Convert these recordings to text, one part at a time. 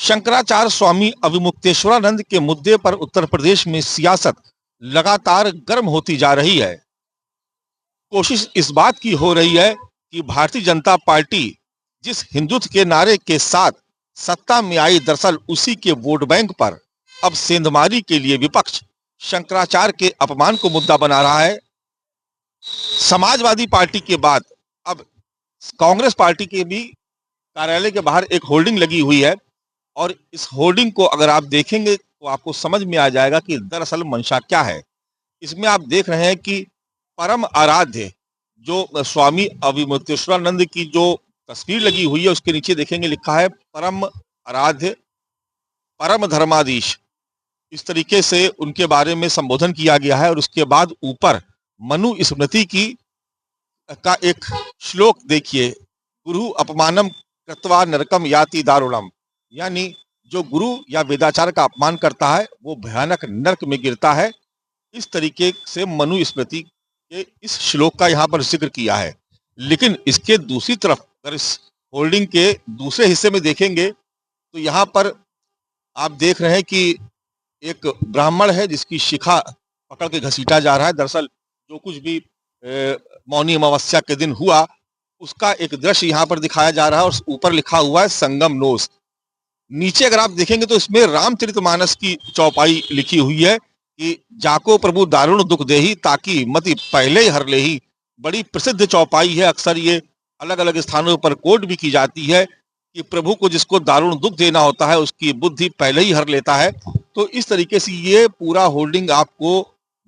शंकराचार्य स्वामी अविमुक्तेश्वरानंद के मुद्दे पर उत्तर प्रदेश में सियासत लगातार गर्म होती जा रही है। कोशिश इस बात की हो रही है कि भारतीय जनता पार्टी जिस हिंदुत्व के नारे के साथ सत्ता में आई, दरअसल उसी के वोट बैंक पर अब सेंधमारी के लिए विपक्ष शंकराचार्य के अपमान को मुद्दा बना रहा है। समाजवादी पार्टी के बाद अब कांग्रेस पार्टी के भी कार्यालय के बाहर एक होर्डिंग लगी हुई है और इस होर्डिंग को अगर आप देखेंगे तो आपको समझ में आ जाएगा कि दरअसल मंशा क्या है। इसमें आप देख रहे हैं कि परम आराध्य जो स्वामी अविमुक्तेश्वरानंद की जो तस्वीर लगी हुई है उसके नीचे देखेंगे लिखा है परम आराध्य परम धर्माधीश। इस तरीके से उनके बारे में संबोधन किया गया है और उसके बाद ऊपर मनु स्मृति की का एक श्लोक देखिए, गुरु अपमानम कृत्वा नरकम याति दारुणम, यानी जो गुरु या वेदाचार का अपमान करता है वो भयानक नरक में गिरता है। इस तरीके से मनु स्मृति के इस श्लोक का यहाँ पर जिक्र किया है। लेकिन इसके दूसरी तरफ अगर इस होल्डिंग के दूसरे हिस्से में देखेंगे तो यहाँ पर आप देख रहे हैं कि एक ब्राह्मण है जिसकी शिखा पकड़ के घसीटा जा रहा है। दरअसल जो कुछ भी मौनी अमावस्या के दिन हुआ उसका एक दृश्य यहाँ पर दिखाया जा रहा है और ऊपर लिखा हुआ है संगम नोस। नीचे अगर आप देखेंगे तो इसमें रामचरितमानस की चौपाई लिखी हुई है कि जाको प्रभु दारुण दुख देही ताकि मति पहले ही हर लेही। बड़ी प्रसिद्ध चौपाई है, अक्सर ये अलग अलग स्थानों पर कोट भी की जाती है कि प्रभु को जिसको दारुण दुख देना होता है उसकी बुद्धि पहले ही हर लेता है। तो इस तरीके से ये पूरा होल्डिंग आपको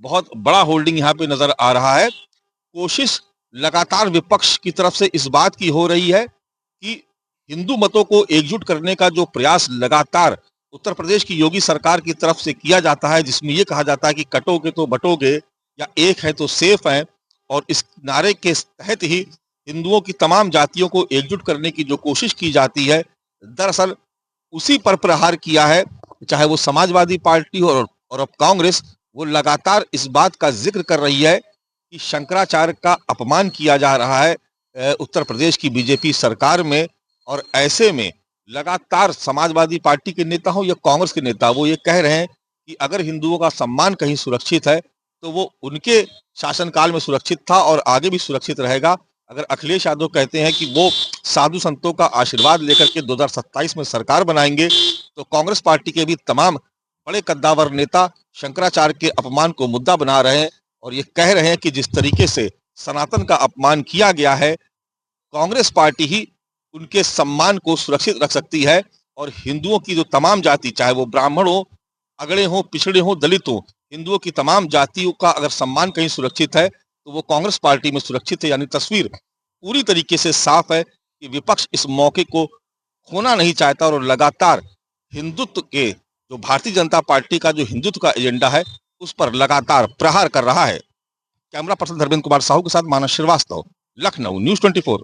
बहुत बड़ा होल्डिंग यहाँ पे नजर आ रहा है। कोशिश लगातार विपक्ष की तरफ से इस बात की हो रही है कि हिंदू मतों को एकजुट करने का जो प्रयास लगातार उत्तर प्रदेश की योगी सरकार की तरफ से किया जाता है, जिसमें यह कहा जाता है कि कटोगे तो बटोगे या एक है तो सेफ है, और इस नारे के तहत ही हिंदुओं की तमाम जातियों को एकजुट करने की जो कोशिश की जाती है, दरअसल उसी पर प्रहार किया है। चाहे वो समाजवादी पार्टी और अब कांग्रेस, वो लगातार इस बात का जिक्र कर रही है कि शंकराचार्य का अपमान किया जा रहा है उत्तर प्रदेश की बीजेपी सरकार में। और ऐसे में लगातार समाजवादी पार्टी के नेता हो या कांग्रेस के नेता, वो ये कह रहे हैं कि अगर हिंदुओं का सम्मान कहीं सुरक्षित है तो वो उनके शासनकाल में सुरक्षित था और आगे भी सुरक्षित रहेगा। अगर अखिलेश यादव कहते हैं कि वो साधु संतों का आशीर्वाद लेकर के 2027 में सरकार बनाएंगे, तो कांग्रेस पार्टी के भी तमाम बड़े कद्दावर नेता शंकराचार्य के अपमान को मुद्दा बना रहे हैं और ये कह रहे हैं कि जिस तरीके से सनातन का अपमान किया गया है, कांग्रेस पार्टी ही उनके सम्मान को सुरक्षित रख सकती है। और हिंदुओं की जो तमाम जाति, चाहे वो ब्राह्मण हो, अगड़े हो, पिछड़े हो, दलित हो, हिंदुओं की तमाम जातियों का अगर सम्मान कहीं सुरक्षित है तो वो कांग्रेस पार्टी में सुरक्षित है। यानी तस्वीर पूरी तरीके से साफ है कि विपक्ष इस मौके को खोना नहीं चाहता और लगातार हिंदुत्व के जो भारतीय जनता पार्टी का जो हिंदुत्व का एजेंडा है उस पर लगातार प्रहार कर रहा है। कैमरा पर्सन धर्मेंद्र कुमार साहू के साथ मानस श्रीवास्तव, लखनऊ, न्यूज़ 24।